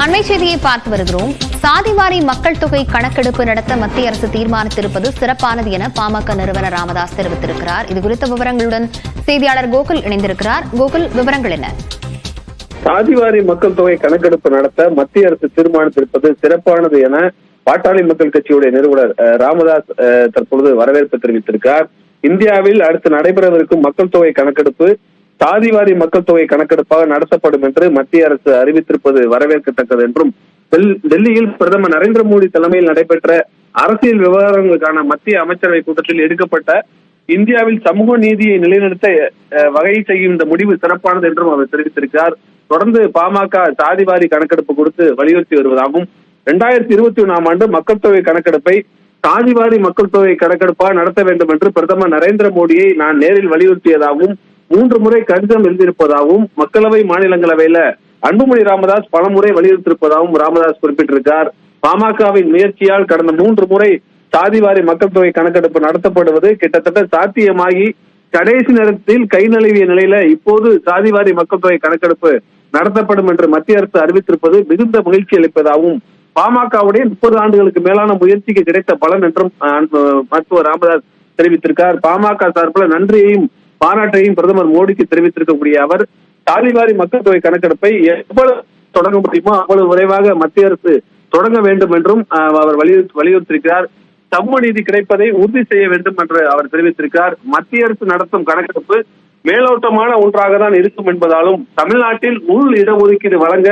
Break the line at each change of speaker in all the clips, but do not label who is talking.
அண்மை செய்தியை பார்த்து வருகிறோம். சாதிவாரி மக்கள் தொகை கணக்கெடுப்பு நடத்த மத்திய அரசு தீர்மானித்திருப்பது சிறப்பானது என பாமக நிறுவனர் ராமதாஸ் தெரிவித்திருக்கிறார். இதுகுறித்த விவரங்களுடன் செய்தியாளர் கோகுல் இணைந்திருக்கிறார். கோகுல், விவரங்கள் என்ன?
சாதிவாரி மக்கள் தொகை கணக்கெடுப்பு நடத்த மத்திய அரசு தீர்மானித்திருப்பது சிறப்பானது என பாட்டாளி மக்கள் கட்சியுடைய நிறுவனர் ராமதாஸ் தற்பொழுது வரவேற்பு தெரிவித்திருக்கிறார். இந்தியாவில் அடுத்து நடைபெறவிருக்கும் மக்கள் தொகை கணக்கெடுப்பு சாதிவாரி மக்கள் தொகை கணக்கெடுப்பாக நடத்தப்படும் என்று மத்திய அரசு அறிவித்திருப்பது வரவேற்கத்தக்கது என்றும், டெல்லியில் பிரதமர் நரேந்திர மோடி தலைமையில் நடைபெற்ற அரசியல் விவகாரங்களுக்கான மத்திய அமைச்சரவை கூட்டத்தில் எடுக்கப்பட்ட இந்தியாவில் சமூக நீதியை நிலைநிறுத்த வகை செய்யும் இந்த முடிவு சிறப்பானது என்றும் அவர் தெரிவித்திருக்கிறார். தொடர்ந்து பாமக சாதிவாரி கணக்கெடுப்பு குறித்து வலியுறுத்தி வருவதாகவும், 2021ஆம் ஆண்டு மக்கள் தொகை கணக்கெடுப்பை சாதிவாரி மக்கள் தொகை கணக்கெடுப்பாக நடத்த வேண்டும் என்று பிரதமர் நரேந்திர மோடியை நான் நேரில் வலியுறுத்தியதாகவும், 3 முறை கடிதம் எழுதியிருப்பதாகவும், மக்களவை மாநிலங்களவையில அன்புமணி ராமதாஸ் பல முறை வலியுறுத்தியிருப்பதாகவும் ராமதாஸ் குறிப்பிட்டிருக்கார். பாமகவின் முயற்சியால் கடந்த 3 முறை சாதிவாரி மக்கள் தொகை கணக்கெடுப்பு நடத்தப்படுவது கிட்டத்தட்ட சாத்தியமாகி கடைசி நேரத்தில் கை நழுவிய நிலையில இப்போது சாதிவாரி மக்கள் தொகை கணக்கெடுப்பு நடத்தப்படும் என்று மத்திய அரசு அறிவித்திருப்பது மிகுந்த மகிழ்ச்சி அளிப்பதாகவும், பாமகவுடைய 30 ஆண்டுகளுக்கு மேலான முயற்சிக்கு கிடைத்த பலன் என்றும் மருத்துவர் ராமதாஸ் தெரிவித்திருக்கார். பாமக சார்பில் நன்றியையும் பாராட்டையும் பிரதமர் மோடிக்கு தெரிவித்திருக்கக்கூடிய அவர், சாதிவாரி மக்கள் தொகை கணக்கெடுப்பை எவ்வளவு தொடங்க முடியுமோ அவ்வளவு விரைவாக மத்திய அரசு தொடங்க வேண்டும் என்றும் அவர் வலியுறுத்தியிருக்கிறார். சமூக நீதி கிடைப்பதை உறுதி செய்ய வேண்டும் என்று அவர் தெரிவித்திருக்கிறார். மத்திய அரசு நடத்தும் கணக்கெடுப்பு மேலோட்டமான ஒன்றாக தான் இருக்கும் என்பதாலும், தமிழ்நாட்டில் உள் இடஒதுக்கீடு வழங்க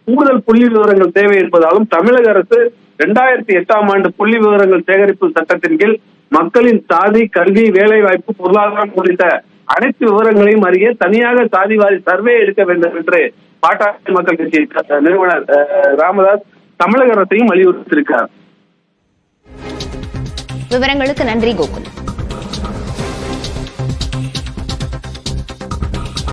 கூடுதல் புள்ளி விவரங்கள் தேவை என்பதாலும், தமிழக அரசு 2008ஆம் ஆண்டு புள்ளி விவரங்கள் சேகரிப்பு சட்டத்தின் கீழ் மக்களின் சாதி, கல்வி, வேலை வாய்ப்பு, பொருளாதாரம் உள்ளிட்ட அனைத்து விவரங்களையும் அறிய தனியாக சாதிவாரி சர்வே எடுக்க வேண்டும் என்று பாட்டாளி மக்கள் கட்சி நிறுவனர் ராமதாஸ் தமிழக அரசையும் வலியுறுத்தியிருக்கிறார்.
விவரங்களுக்கு நன்றி கோகுல்.